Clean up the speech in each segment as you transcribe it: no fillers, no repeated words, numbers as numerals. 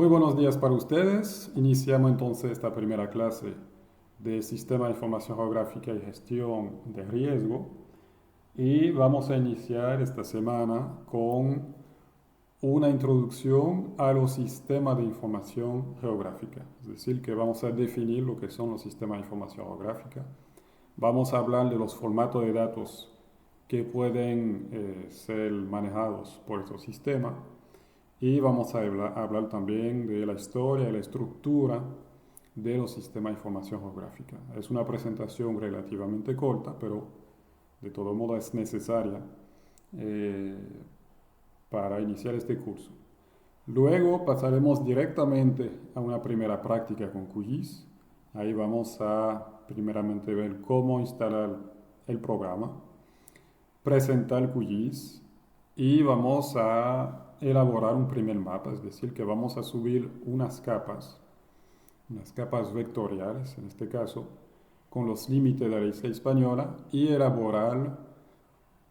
Muy buenos días para ustedes. Iniciamos entonces esta primera clase de Sistema de Información Geográfica y Gestión de Riesgo y vamos a iniciar esta semana con una introducción a los sistemas de información geográfica. Es decir, que vamos a definir lo que son los sistemas de información geográfica. Vamos a hablar de los formatos de datos que pueden ser manejados por estos sistemas. Y vamos a hablar también de la historia y la estructura de los sistemas de información geográfica. Es una presentación relativamente corta, pero de todo modo es necesaria eh, para iniciar este curso. Luego pasaremos directamente a una primera práctica con QGIS. Ahí vamos a primeramente ver cómo instalar el programa, presentar QGIS y vamos a elaborar un primer mapa, es decir, que vamos a subir unas capas vectoriales, en este caso, con los límites de la isla española y elaborar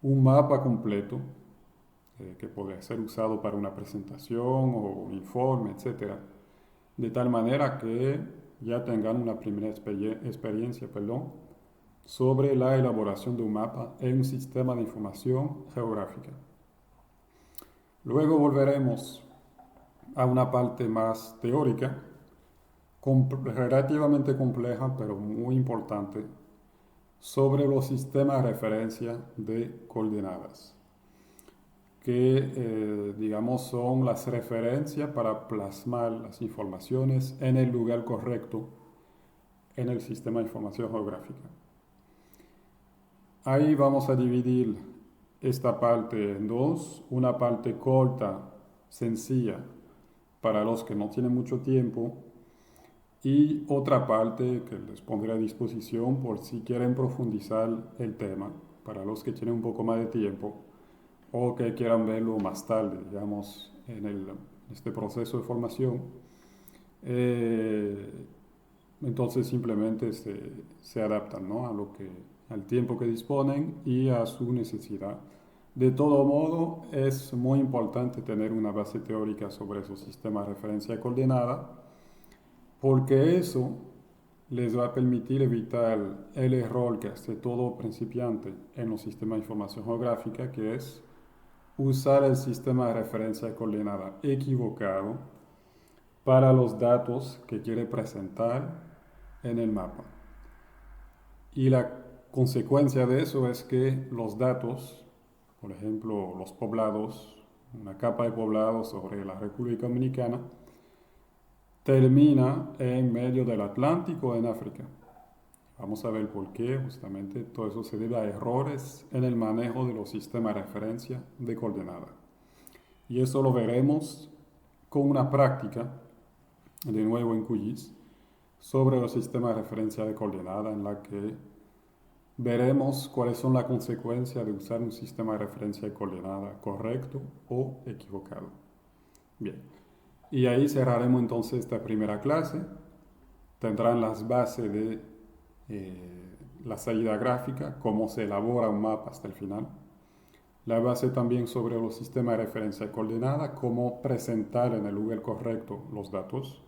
un mapa completo que podría ser usado para una presentación o un informe, etc. De tal manera que ya tengan una primera experiencia sobre la elaboración de un mapa en un sistema de información geográfica. Luego volveremos a una parte más teórica, relativamente compleja, pero muy importante, sobre los sistemas de referencia de coordenadas, que digamos son las referencias para plasmar las informaciones en el lugar correcto en el sistema de información geográfica. Ahí vamos a dividir esta parte en dos, una parte corta, sencilla, para los que no tienen mucho tiempo, y otra parte que les pondré a disposición por si quieren profundizar el tema, para los que tienen un poco más de tiempo o que quieran verlo más tarde, digamos, en este proceso de formación. Entonces simplemente se adaptan, ¿no?, al tiempo que disponen y a su necesidad. De todo modo, es muy importante tener una base teórica sobre esos sistemas de referencia coordenada, porque eso les va a permitir evitar el error que hace todo principiante en los sistemas de información geográfica, que es usar el sistema de referencia coordenada equivocado para los datos que quiere presentar en el mapa. Y la consecuencia de eso es que los datos, por ejemplo, los poblados, una capa de poblados sobre la República Dominicana, termina en medio del Atlántico en África. Vamos a ver por qué. Justamente todo eso se debe a errores en el manejo de los sistemas de referencia de coordenada. Y eso lo veremos con una práctica, de nuevo en QGIS, sobre los sistemas de referencia de coordenada, en la que veremos cuáles son las consecuencias de usar un sistema de referencia de coordenada correcto o equivocado. Bien, y ahí cerraremos entonces esta primera clase. Tendrán las bases de la salida gráfica, cómo se elabora un mapa hasta el final. La base también sobre los sistemas de referencia de coordenada, cómo presentar en el lugar correcto los datos.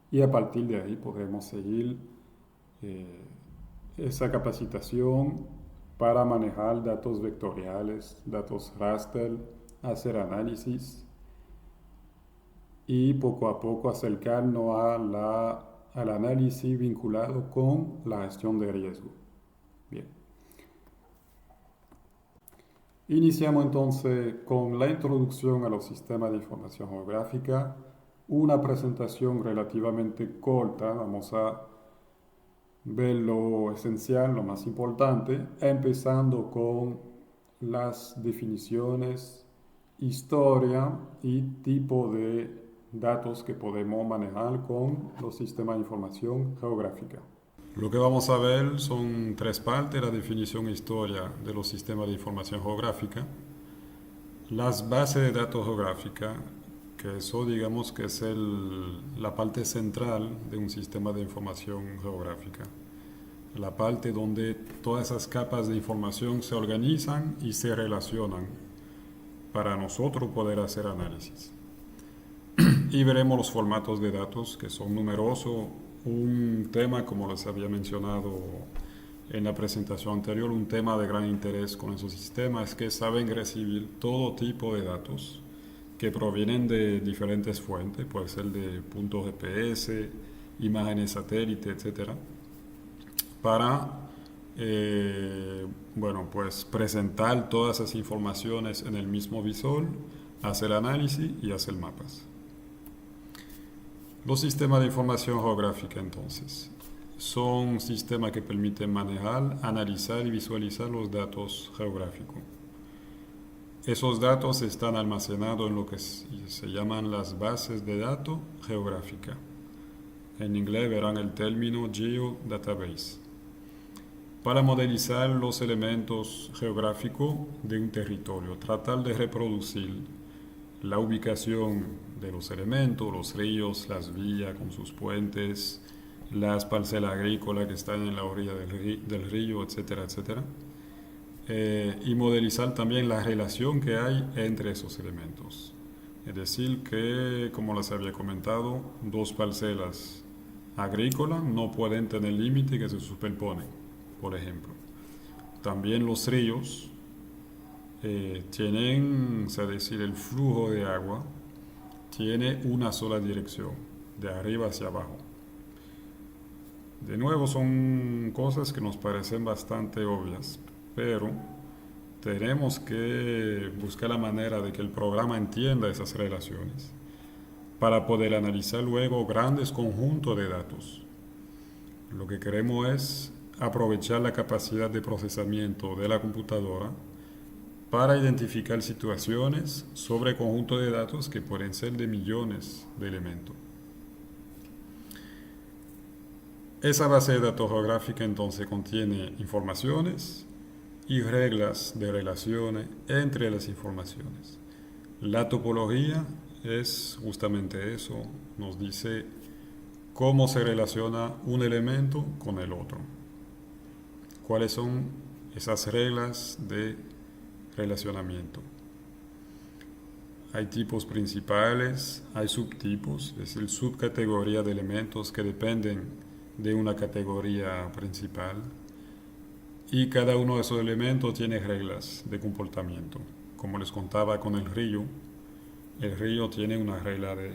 Y a partir de ahí podremos seguir esa capacitación para manejar datos vectoriales, datos raster, hacer análisis y poco a poco acercarnos al análisis vinculado con la gestión de riesgo. Bien. Iniciamos entonces con la introducción a los sistemas de información geográfica, una presentación relativamente corta. Vamos a ver lo esencial, lo más importante, empezando con las definiciones, historia y tipo de datos que podemos manejar con los sistemas de información geográfica. Lo que vamos a ver son tres partes: la definición e historia de los sistemas de información geográfica, las bases de datos geográficas, que eso digamos que es la parte central de un sistema de información geográfica, la parte donde todas esas capas de información se organizan y se relacionan para nosotros poder hacer análisis. y veremos los formatos de datos que son numerosos. Un tema, como les había mencionado en la presentación anterior, un tema de gran interés con esos sistemas es que saben recibir todo tipo de datos que provienen de diferentes fuentes, puede ser de puntos GPS, imágenes satélite, etcétera, para bueno, pues presentar todas esas informaciones en el mismo visor, hacer análisis y hacer mapas. Los sistemas de información geográfica, entonces, son sistemas que permiten manejar, analizar y visualizar los datos geográficos. Esos datos están almacenados en lo que se llaman las bases de datos geográficas. En inglés verán el término Geodatabase. Para modelizar los elementos geográficos de un territorio, tratar de reproducir la ubicación de los elementos, los ríos, las vías con sus puentes, las parcelas agrícolas que están en la orilla del río, etcétera, etcétera. Y modelizar también la relación que hay entre esos elementos. Es decir, que, como les había comentado, dos parcelas agrícolas no pueden tener límite que se superponen, por ejemplo. También los ríos tienen, es decir, el flujo de agua tiene una sola dirección, de arriba hacia abajo. De nuevo, son cosas que nos parecen bastante obvias, pero tenemos que buscar la manera de que el programa entienda esas relaciones para poder analizar luego grandes conjuntos de datos. Lo que queremos es aprovechar la capacidad de procesamiento de la computadora para identificar situaciones sobre conjuntos de datos que pueden ser de millones de elementos. Esa base de datos geográfica entonces contiene informaciones y reglas de relaciones entre las informaciones. La topología es justamente eso, nos dice cómo se relaciona un elemento con el otro. ¿Cuáles son esas reglas de relacionamiento? Hay tipos principales, hay subtipos, es decir, subcategorías de elementos que dependen de una categoría principal. Y cada uno de esos elementos tiene reglas de comportamiento. Como les contaba con el río tiene una regla de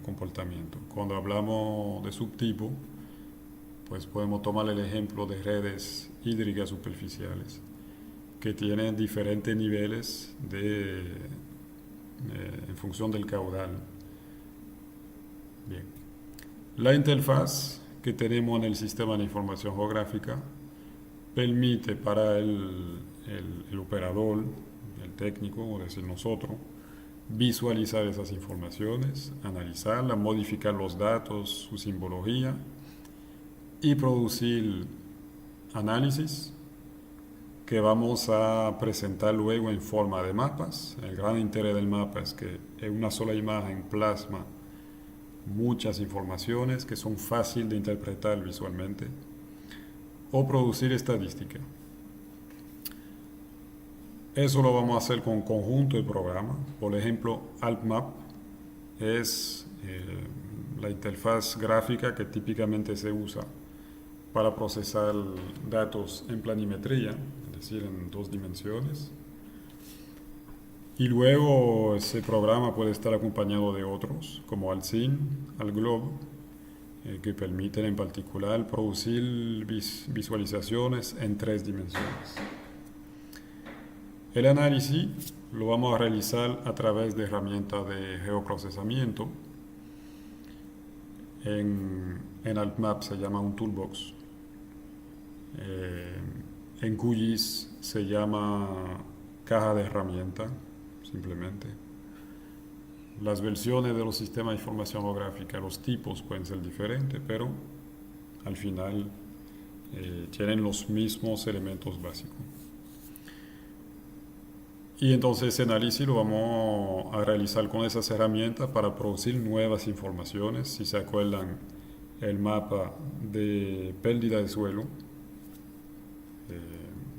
comportamiento. Cuando hablamos de subtipo, pues podemos tomar el ejemplo de redes hídricas superficiales, que tienen diferentes niveles en función del caudal. Bien. La interfaz que tenemos en el sistema de información geográfica permite para el operador, el técnico, o decir nosotros, visualizar esas informaciones, analizarlas, modificar los datos, su simbología y producir análisis que vamos a presentar luego en forma de mapas. El gran interés del mapa es que en una sola imagen plasma muchas informaciones que son fáciles de interpretar visualmente, o producir estadística. Eso lo vamos a hacer con un conjunto de programas. Por ejemplo, AltMap es la interfaz gráfica que típicamente se usa para procesar datos en planimetría, es decir, en 2 dimensiones. Y luego ese programa puede estar acompañado de otros, como AltSym, AltGlobe, que permiten en particular producir visualizaciones en 3 dimensiones. El análisis lo vamos a realizar a través de herramientas de geoprocesamiento. En AltMap se llama un toolbox. En QGIS se llama caja de herramientas, simplemente. Las versiones de los sistemas de información geográfica, los tipos pueden ser diferentes, pero al final tienen los mismos elementos básicos. Y entonces ese análisis lo vamos a realizar con esas herramientas para producir nuevas informaciones. Si se acuerdan, el mapa de pérdida de suelo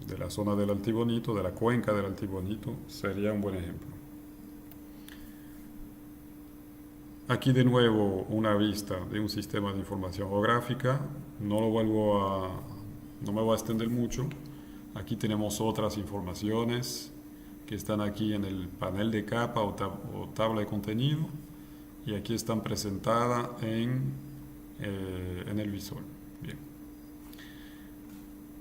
de la zona del Altibonito, de la cuenca del Altibonito, sería un buen ejemplo. Aquí de nuevo una vista de un sistema de información geográfica. No me voy a extender mucho. Aquí tenemos otras informaciones que están aquí en el panel de capa o tabla de contenido y aquí están presentadas en el visor. Bien.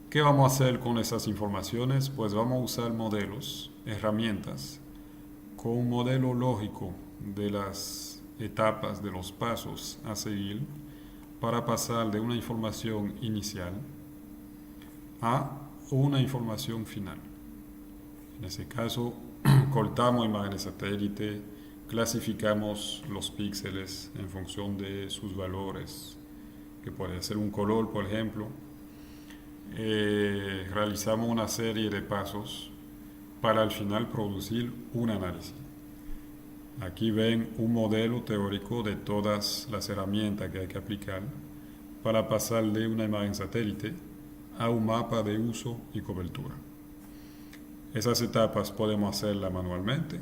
¿Qué vamos a hacer con esas informaciones? Pues vamos a usar modelos, herramientas, con un modelo lógico de las etapas, de los pasos a seguir para pasar de una información inicial a una información final. En ese caso, cortamos imágenes satélite, clasificamos los píxeles en función de sus valores, que puede ser un color, por ejemplo. Realizamos una serie de pasos para al final producir un análisis. Aquí ven un modelo teórico de todas las herramientas que hay que aplicar para pasar de una imagen satélite a un mapa de uso y cobertura. Esas etapas podemos hacerlas manualmente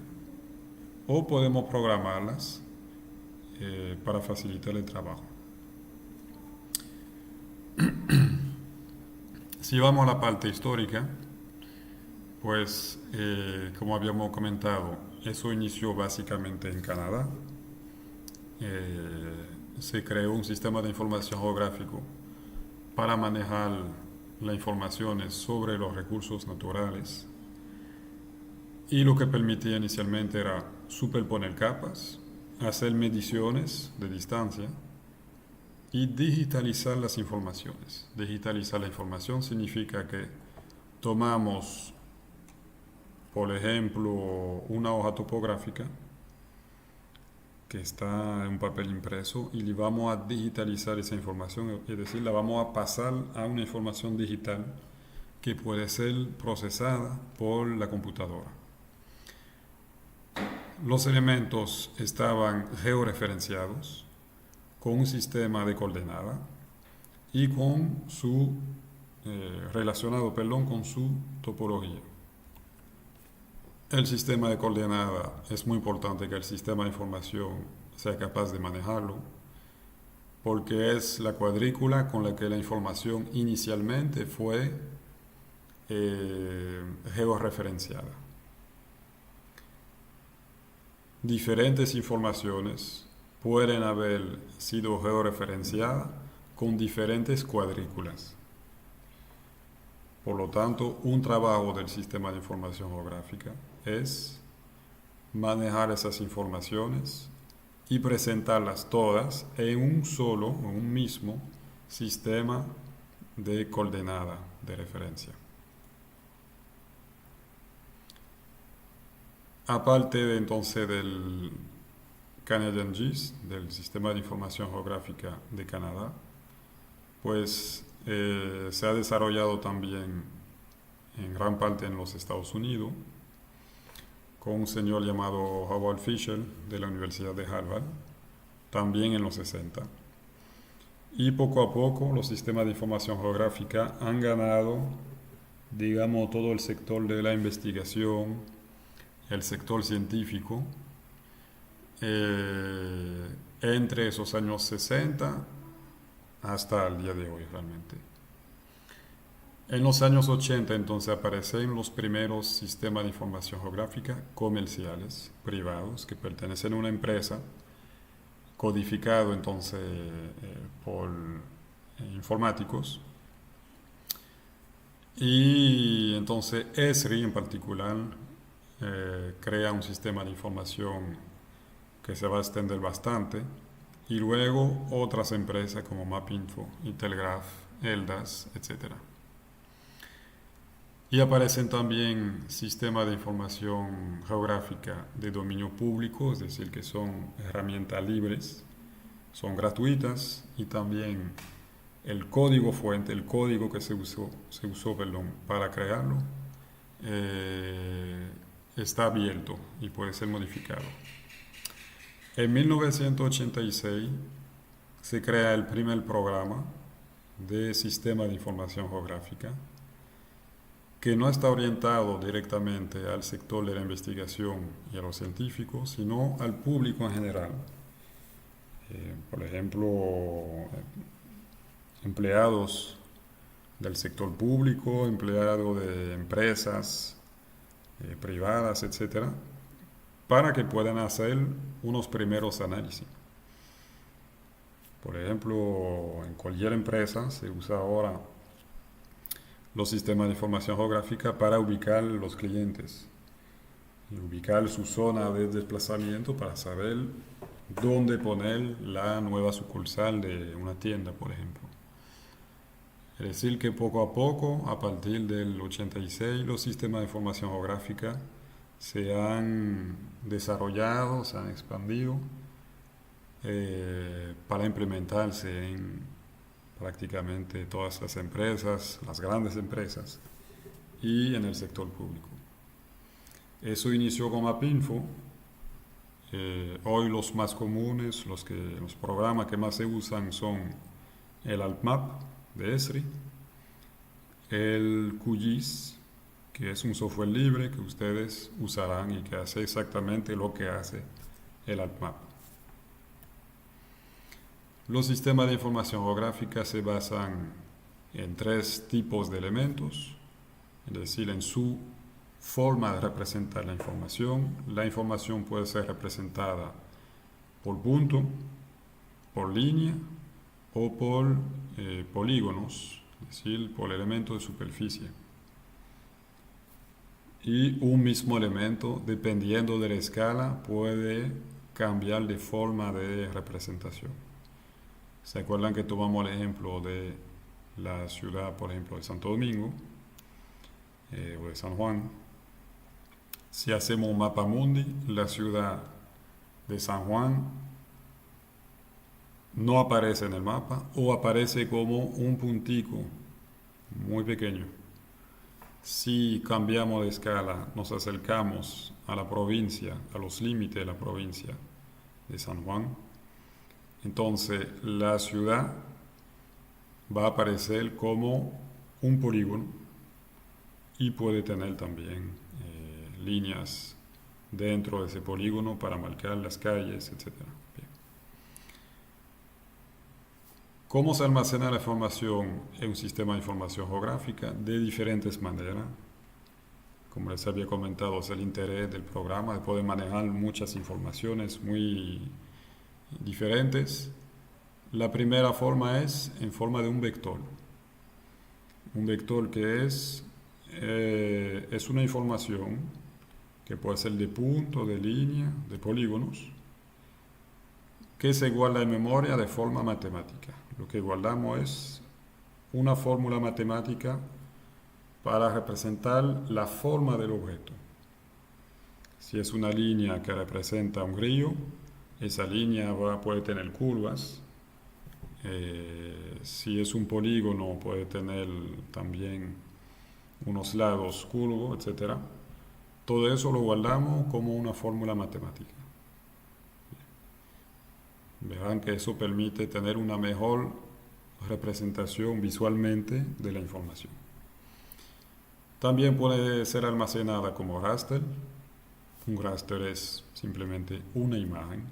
o podemos programarlas para facilitar el trabajo. Si vamos a la parte histórica, pues como habíamos comentado, eso inició básicamente en Canadá. Se creó un sistema de información geográfico para manejar las informaciones sobre los recursos naturales y lo que permitía inicialmente era superponer capas, hacer mediciones de distancia y digitalizar las informaciones. Digitalizar la información significa que tomamos, por ejemplo, una hoja topográfica que está en un papel impreso y le vamos a digitalizar esa información, es decir, la vamos a pasar a una información digital que puede ser procesada por la computadora. Los elementos estaban georreferenciados con un sistema de coordenada y con su con su topología. El sistema de coordenada es muy importante que el sistema de información sea capaz de manejarlo porque es la cuadrícula con la que la información inicialmente fue georreferenciada. Diferentes informaciones pueden haber sido georreferenciadas con diferentes cuadrículas. Por lo tanto, un trabajo del sistema de información geográfica es manejar esas informaciones y presentarlas todas en un mismo sistema de coordenada de referencia. Aparte de entonces del Canadian GIS, del Sistema de Información Geográfica de Canadá, pues se ha desarrollado también en gran parte en los Estados Unidos con un señor llamado Howard Fisher de la Universidad de Harvard, también en los 60. Y poco a poco los sistemas de información geográfica han ganado, digamos, todo el sector de la investigación, el sector científico, entre esos años 60 hasta el día de hoy realmente. En los años 80 entonces aparecen los primeros sistemas de información geográfica comerciales, privados, que pertenecen a una empresa, codificado entonces por informáticos. Y entonces ESRI en particular crea un sistema de información que se va a extender bastante y luego otras empresas como Mapinfo, Intelgraph, ELDAS, etc. Y aparecen también sistemas de información geográfica de dominio público, es decir, que son herramientas libres, son gratuitas y también el código fuente, el código que se usó para crearlo, está abierto y puede ser modificado. En 1986 se crea el primer programa de sistema de información geográfica que no está orientado directamente al sector de la investigación y a los científicos, sino al público en general. Por ejemplo, empleados del sector público, empleados de empresas privadas, etcétera, para que puedan hacer unos primeros análisis. Por ejemplo, en cualquier empresa se usa ahora los sistemas de información geográfica para ubicar los clientes y ubicar su zona de desplazamiento para saber dónde poner la nueva sucursal de una tienda, por ejemplo. Es decir, que poco a poco, a partir del 86, los sistemas de información geográfica se han desarrollado, se han expandido para implementarse en prácticamente todas las empresas, las grandes empresas y en el sector público. Eso inició con Mapinfo. Hoy los más comunes, los programas que más se usan son el AlpMap de Esri, el QGIS, que es un software libre que ustedes usarán y que hace exactamente lo que hace el AlpMap. Los sistemas de información geográfica se basan en tres tipos de elementos, es decir, en su forma de representar la información. La información puede ser representada por punto, por línea o por polígonos, es decir, por elementos de superficie. Y un mismo elemento, dependiendo de la escala, puede cambiar de forma de representación. ¿Se acuerdan que tomamos el ejemplo de la ciudad, por ejemplo, de Santo Domingo o de San Juan? Si hacemos un mapa mundi, la ciudad de San Juan no aparece en el mapa o aparece como un puntico muy pequeño. Si cambiamos de escala, nos acercamos a la provincia, a los límites de la provincia de San Juan, entonces la ciudad va a aparecer como un polígono y puede tener también líneas dentro de ese polígono para marcar las calles, etc. Bien. ¿Cómo se almacena la información en un sistema de información geográfica? De diferentes maneras. Como les había comentado, es el interés del programa de poder manejar muchas informaciones muy diferentes. La primera forma es en forma de un vector. Un vector que es una información que puede ser de punto, de línea, de polígonos, que se guarda en memoria de forma matemática. Lo que guardamos es una fórmula matemática para representar la forma del objeto. Si es una línea que representa un río, esa línea puede tener curvas. Si es un polígono, puede tener también unos lados curvos, etc. Todo eso lo guardamos como una fórmula matemática. Verán que eso permite tener una mejor representación visualmente de la información. También puede ser almacenada como raster. Un raster es simplemente una imagen,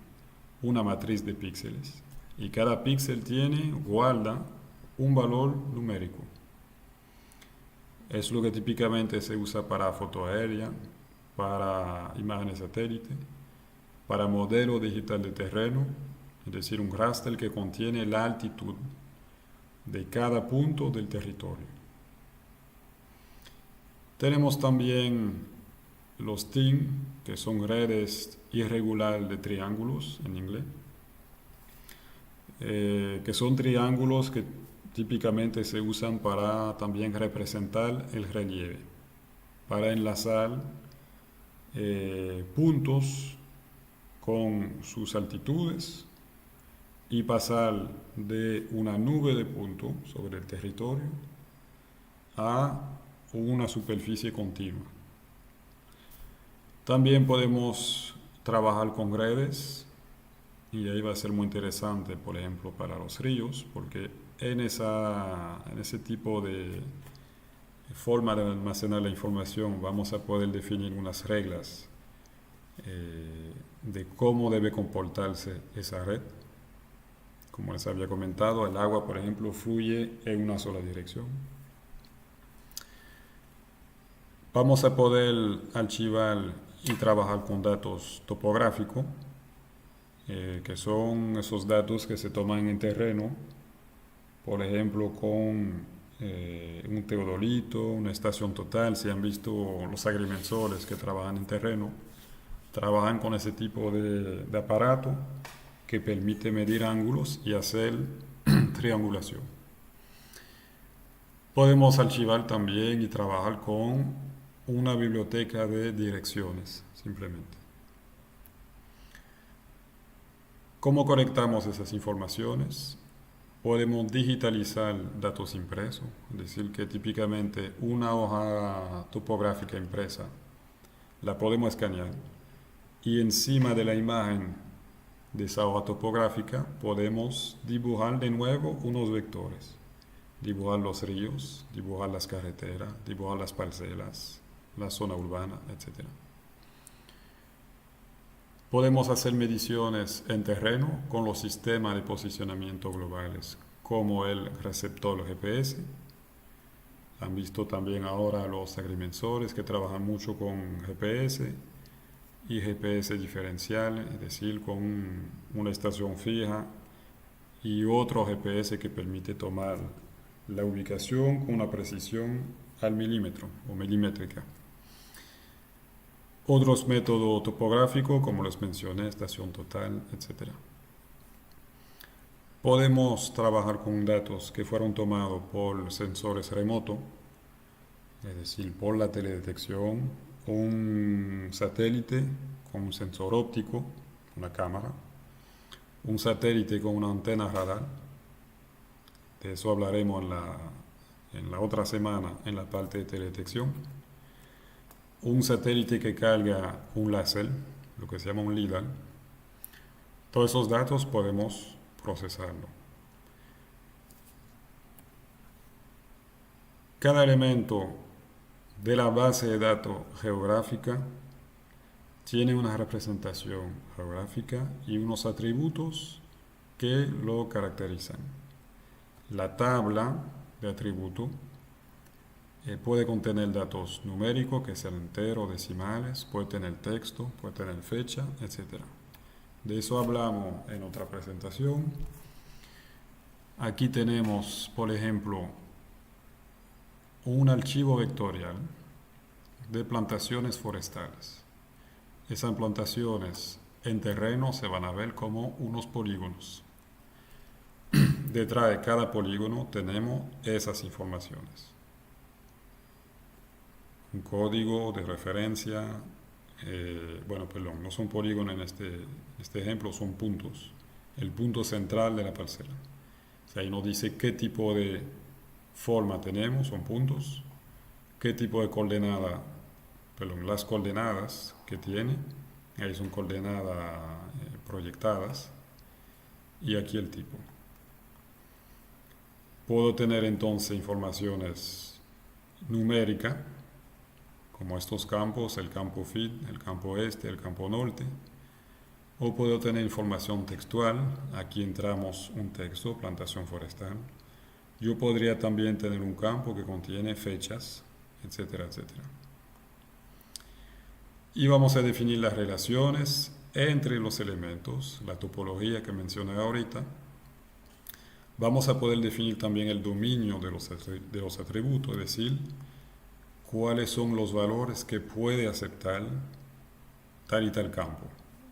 una matriz de píxeles. Y cada píxel guarda un valor numérico. Es lo que típicamente se usa para foto aérea, para imágenes satélite, para modelo digital de terreno, es decir, un raster que contiene la altitud de cada punto del territorio. Tenemos también los TIN, que son redes irregulares de triángulos en inglés, que son triángulos que típicamente se usan para también representar el relieve, para enlazar puntos con sus altitudes y pasar de una nube de puntos sobre el territorio a una superficie continua. También podemos trabajar con redes y ahí va a ser muy interesante, por ejemplo, para los ríos, porque en ese tipo de forma de almacenar la información vamos a poder definir unas reglas de cómo debe comportarse esa red. Como les había comentado, el agua, por ejemplo, fluye en una sola dirección. Vamos a poder archivar y trabajar con datos topográficos, que son esos datos que se toman en terreno, por ejemplo, con un teodolito, una estación total. Si han visto los agrimensores que trabajan en terreno, trabajan con ese tipo de aparato que permite medir ángulos y hacer triangulación. Podemos archivar también y trabajar con una biblioteca de direcciones, simplemente. ¿Cómo conectamos esas informaciones? Podemos digitalizar datos impresos, es decir, que típicamente una hoja topográfica impresa la podemos escanear y encima de la imagen de esa hoja topográfica podemos dibujar de nuevo unos vectores. Dibujar los ríos, dibujar las carreteras, dibujar las parcelas, la zona urbana, etc. Podemos hacer mediciones en terreno con los sistemas de posicionamiento globales, como el receptor GPS. Han visto también ahora los agrimensores que trabajan mucho con GPS y GPS diferencial, es decir, con una estación fija y otro GPS que permite tomar la ubicación con una precisión al milímetro o milimétrica. Otros métodos topográficos, como les mencioné, estación total, etc. Podemos trabajar con datos que fueron tomados por sensores remotos, es decir, por la teledetección, un satélite con un sensor óptico, una cámara, un satélite con una antena radar. De eso hablaremos en la otra semana en la parte de teledetección. Un satélite que carga un láser, lo que se llama un LIDAR. Todos esos datos podemos procesarlo. Cada elemento de la base de datos geográfica tiene una representación geográfica y unos atributos que lo caracterizan. La tabla de atributos puede contener datos numéricos, que sean enteros, decimales, puede tener texto, puede tener fecha, etc. De eso hablamos en otra presentación. Aquí tenemos, por ejemplo, un archivo vectorial de plantaciones forestales. Esas plantaciones en terreno se van a ver como unos polígonos. Detrás de cada polígono tenemos esas informaciones. Un código de referencia, no son polígonos en este ejemplo, son puntos. El punto central de la parcela. O sea, ahí nos dice qué tipo de forma tenemos, son puntos, qué tipo de coordenada, las coordenadas que tiene, ahí son coordenadas proyectadas, y aquí el tipo. Puedo tener entonces informaciones numéricas, como estos campos, el campo feed, el campo este, el campo norte, o puedo tener información textual, aquí entramos un texto, plantación forestal. Yo podría también tener un campo que contiene fechas, etcétera, etcétera. Y vamos a definir las relaciones entre los elementos, la topología que mencioné ahorita. Vamos a poder definir también el dominio de los atributos, es decir, cuáles son los valores que puede aceptar tal y tal campo.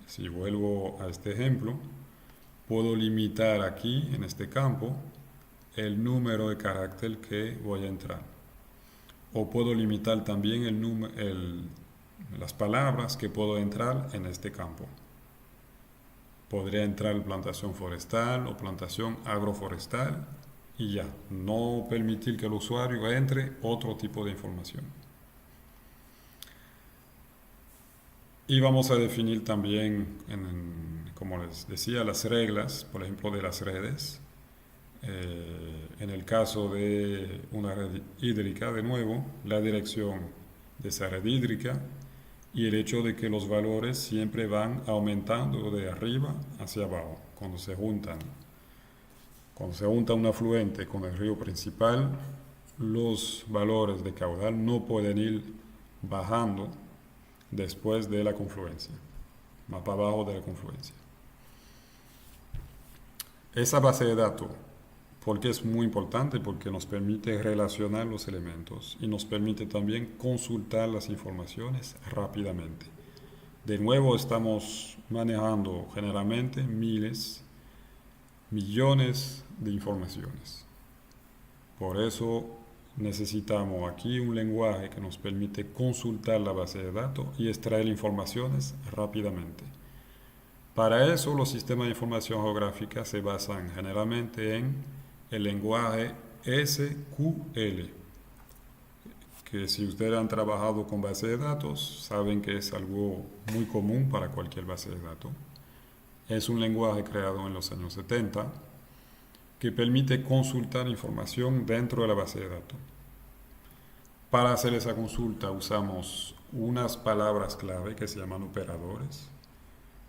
Si vuelvo a este ejemplo, puedo limitar aquí, en este campo, el número de carácter que voy a entrar. O puedo limitar también las palabras que puedo entrar en este campo. Podría entrar plantación forestal o plantación agroforestal y ya, no permitir que el usuario entre otro tipo de información. Y vamos a definir también, como les decía, las reglas, por ejemplo, de las redes. En el caso de una red hídrica, de nuevo, la dirección de esa red hídrica y el hecho de que los valores siempre van aumentando de arriba hacia abajo cuando se juntan Cuando se junta un afluente con el río principal, los valores de caudal no pueden ir bajando después de la confluencia, más para abajo de la confluencia. Esa base de datos, porque es muy importante, porque nos permite relacionar los elementos y nos permite también consultar las informaciones rápidamente. De nuevo estamos manejando generalmente miles, millones de informaciones. Por eso necesitamos aquí un lenguaje que nos permite consultar la base de datos y extraer informaciones rápidamente. Para eso los sistemas de información geográfica se basan generalmente en el lenguaje SQL, que si ustedes han trabajado con base de datos, saben que es algo muy común para cualquier base de datos. Es un lenguaje creado en los años 70 que permite consultar información dentro de la base de datos. Para hacer esa consulta usamos unas palabras clave que se llaman operadores,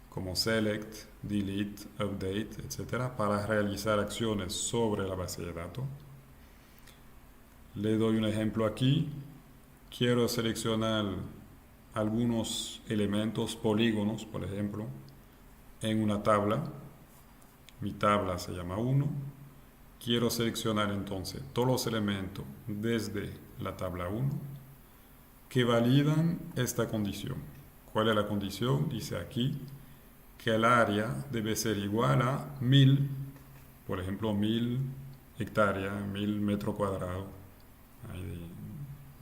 como select, delete, update, etc., para realizar acciones sobre la base de datos. Le doy un ejemplo aquí. Quiero seleccionar algunos elementos, polígonos, por ejemplo, en una tabla. Mi tabla se llama 1. Quiero seleccionar entonces todos los elementos desde la tabla 1 que validan esta condición. ¿Cuál es la condición? Dice aquí que el área debe ser igual a 1000, por ejemplo 1000 hectáreas, 1000 metros cuadrados. Ahí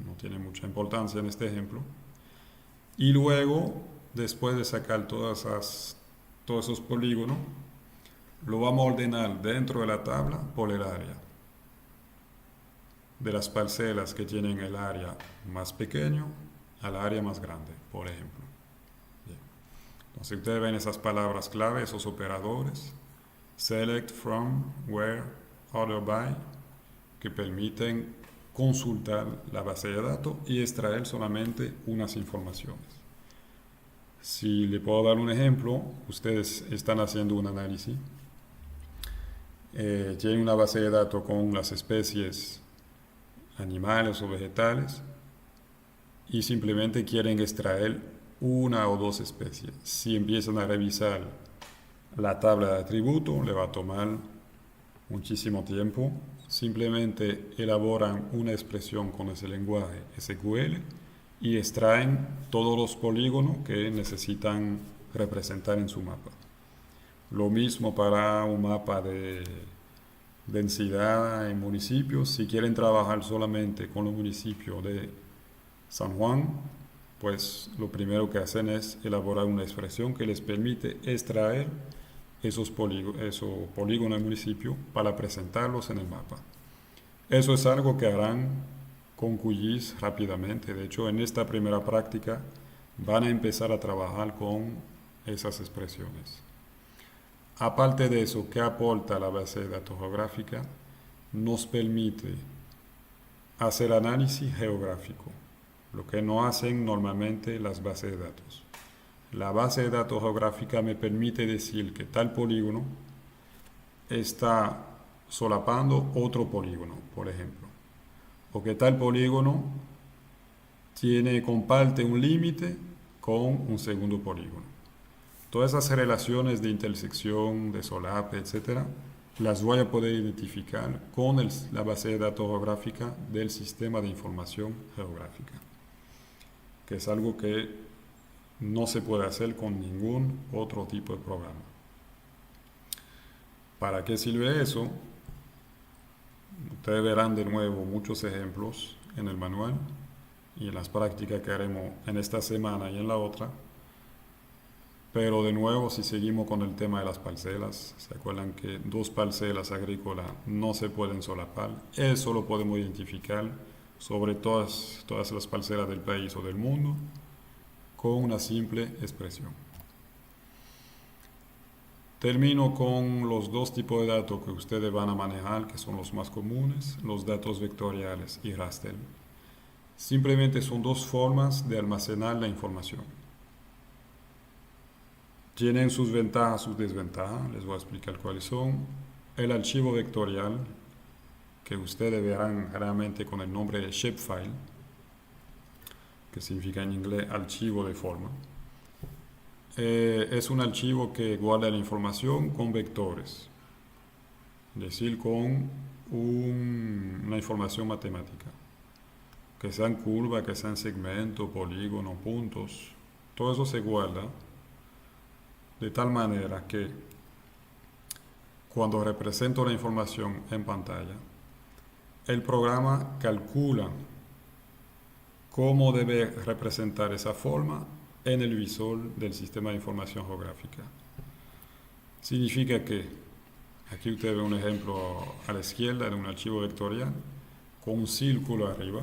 no tiene mucha importancia en este ejemplo. Y luego, después de sacar todos esos polígonos, lo vamos a ordenar dentro de la tabla por el área. De las parcelas que tienen el área más pequeño al área más grande, por ejemplo. Bien. Entonces ustedes ven esas palabras clave, esos operadores, select, from, where, order by, que permiten consultar la base de datos y extraer solamente unas informaciones. Si le puedo dar un ejemplo, ustedes están haciendo un análisis, tienen una base de datos con las especies animales o vegetales y simplemente quieren extraer una o dos especies. Si empiezan a revisar la tabla de atributos, le va a tomar muchísimo tiempo. Simplemente elaboran una expresión con ese lenguaje SQL y extraen todos los polígonos que necesitan representar en su mapa. Lo mismo para un mapa de densidad en municipios. Si quieren trabajar solamente con los municipios de San Juan, pues lo primero que hacen es elaborar una expresión que les permite extraer esos polígonos del municipio para presentarlos en el mapa. Eso es algo que harán con QGIS rápidamente. De hecho, en esta primera práctica van a empezar a trabajar con esas expresiones. Aparte de eso, ¿qué aporta la base de datos geográfica? Nos permite hacer análisis geográfico, lo que no hacen normalmente las bases de datos. La base de datos geográfica me permite decir que tal polígono está solapando otro polígono, por ejemplo, o que tal polígono comparte un límite con un segundo polígono. Todas esas relaciones de intersección, de solape, etc., las voy a poder identificar con la base de datos geográfica del sistema de información geográfica, que es algo que no se puede hacer con ningún otro tipo de programa. ¿Para qué sirve eso? Ustedes verán de nuevo muchos ejemplos en el manual y en las prácticas que haremos en esta semana y en la otra. Pero de nuevo, si seguimos con el tema de las parcelas, ¿se acuerdan que dos parcelas agrícolas no se pueden solapar? Eso lo podemos identificar sobre todas las parcelas del país o del mundo con una simple expresión. Termino con los dos tipos de datos que ustedes van a manejar, que son los más comunes, los datos vectoriales y raster. Simplemente son dos formas de almacenar la información. Tienen sus ventajas, sus desventajas, les voy a explicar cuáles son. el archivo vectorial, que ustedes verán realmente con el nombre de shapefile, que significa en inglés archivo de forma, es un archivo que guarda la información con vectores, es decir, con una información matemática, que sean curvas, que sean segmentos, polígonos, puntos, todo eso se guarda de tal manera que cuando represento la información en pantalla, el programa calcula cómo debe representar esa forma en el visor del sistema de información geográfica. Significa que, aquí usted ve un ejemplo a la izquierda de un archivo vectorial con un círculo arriba.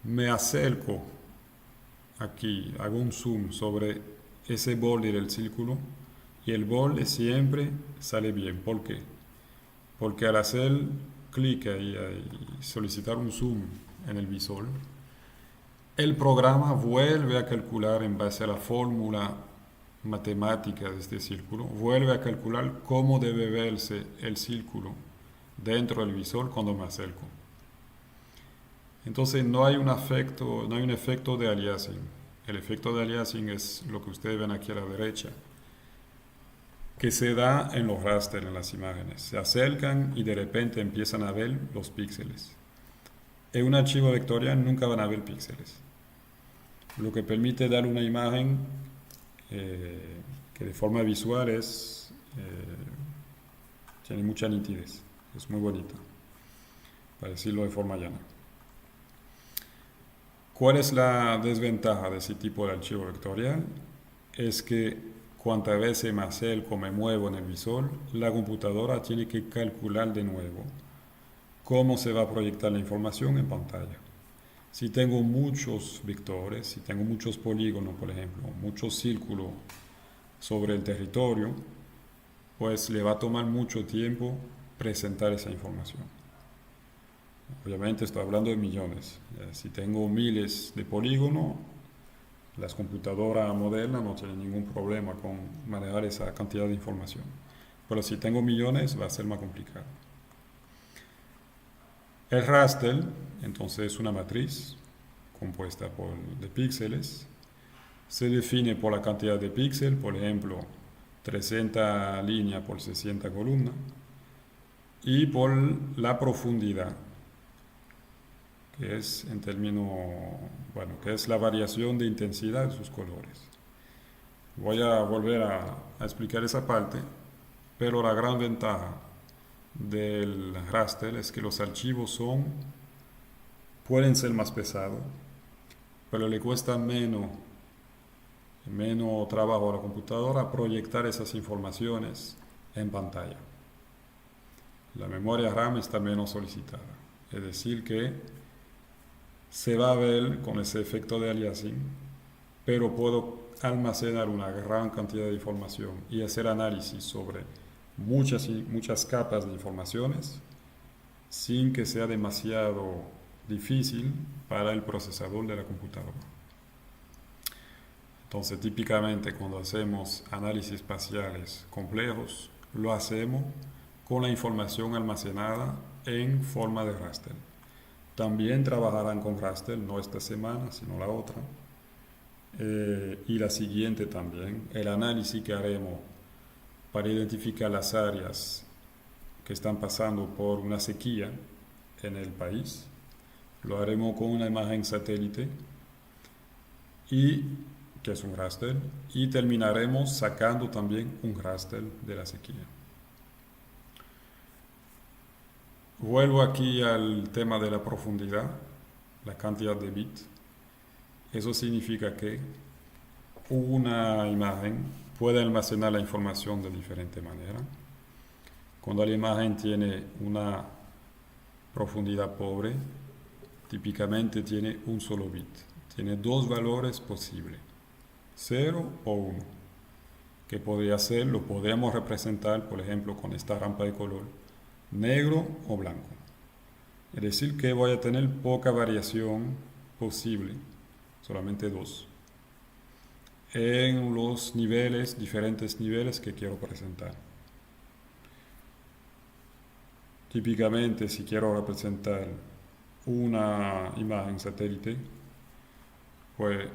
Me acerco aquí, hago un zoom sobre ese borde del círculo y el borde siempre sale bien. ¿Por qué? Porque al hacer clic ahí y solicitar un zoom en el visor, el programa vuelve a calcular en base a la fórmula matemática de este círculo, vuelve a calcular cómo debe verse el círculo dentro del visor cuando me acerco. Entonces no hay un efecto de aliasing. El efecto de aliasing es lo que ustedes ven aquí a la derecha, que se da en los rasters, en las imágenes. Se acercan y de repente empiezan a ver los píxeles. En un archivo vectorial nunca van a ver píxeles, lo que permite dar una imagen que de forma visual tiene mucha nitidez, es muy bonita, para decirlo de forma llana. ¿Cuál es la desventaja de ese tipo de archivo vectorial? Es que cuantas veces me acerco, me muevo en el visor, la computadora tiene que calcular de nuevo cómo se va a proyectar la información en pantalla. Si tengo muchos vectores, si tengo muchos polígonos, por ejemplo, muchos círculos sobre el territorio, pues le va a tomar mucho tiempo presentar esa información. Obviamente estoy hablando de millones. Si tengo miles de polígonos, las computadoras modernas no tienen ningún problema con manejar esa cantidad de información. Pero si tengo millones, va a ser más complicado. El raster, entonces, es una matriz compuesta de píxeles. Se define por la cantidad de píxeles, por ejemplo, 300 líneas por 60 columnas, y por la profundidad, que es que es la variación de intensidad de sus colores. Voy a volver a explicar esa parte, pero la gran ventaja del raster es que los archivos pueden ser más pesados, pero le cuesta menos trabajo a la computadora proyectar esas informaciones en pantalla. La memoria RAM está menos solicitada, es decir que se va a ver con ese efecto de aliasing, pero puedo almacenar una gran cantidad de información y hacer análisis sobre muchas capas de informaciones sin que sea demasiado difícil para el procesador de la computadora. Entonces, típicamente cuando hacemos análisis espaciales complejos, lo hacemos con la información almacenada en forma de raster. También trabajarán con raster, no esta semana, sino la otra, y la siguiente también. El análisis que haremos para identificar las áreas que están pasando por una sequía en el país, lo haremos con una imagen satélite, que es un raster, y terminaremos sacando también un raster de la sequía. Vuelvo aquí al tema de la profundidad, la cantidad de bits. Eso significa que una imagen puede almacenar la información de diferente manera. Cuando la imagen tiene una profundidad pobre, típicamente tiene un solo bit. Tiene dos valores posibles, 0 o 1, que lo podríamos representar, por ejemplo, con esta rampa de color, negro o blanco. Es decir, que voy a tener poca variación posible, solamente 2, en los diferentes niveles que quiero presentar. Típicamente, si quiero representar una imagen satélite, pues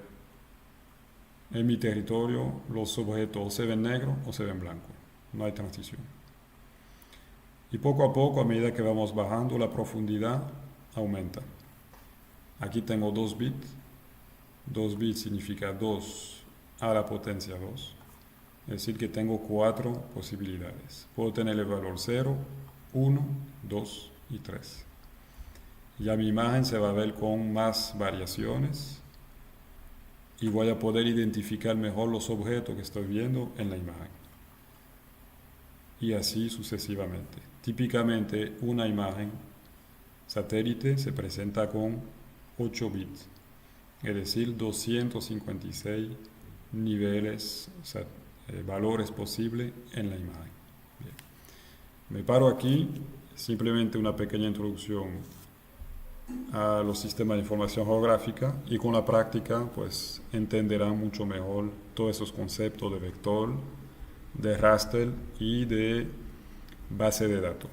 en mi territorio los objetos o se ven negros o se ven blancos, no hay transición. Y poco a poco, a medida que vamos bajando, la profundidad aumenta. Aquí tengo 2 bits. 2 bits significa 2 a la potencia 2. Es decir, que tengo 4 posibilidades. Puedo tener el valor 0, 1, 2 y 3. Ya mi imagen se va a ver con más variaciones y voy a poder identificar mejor los objetos que estoy viendo en la imagen. Y así sucesivamente. Típicamente una imagen satélite se presenta con 8 bits, es decir, 256 niveles, valores posibles en la imagen. Bien. Me paro aquí, simplemente una pequeña introducción a los sistemas de información geográfica y con la práctica pues entenderán mucho mejor todos esos conceptos de vector, de raster y de base de datos.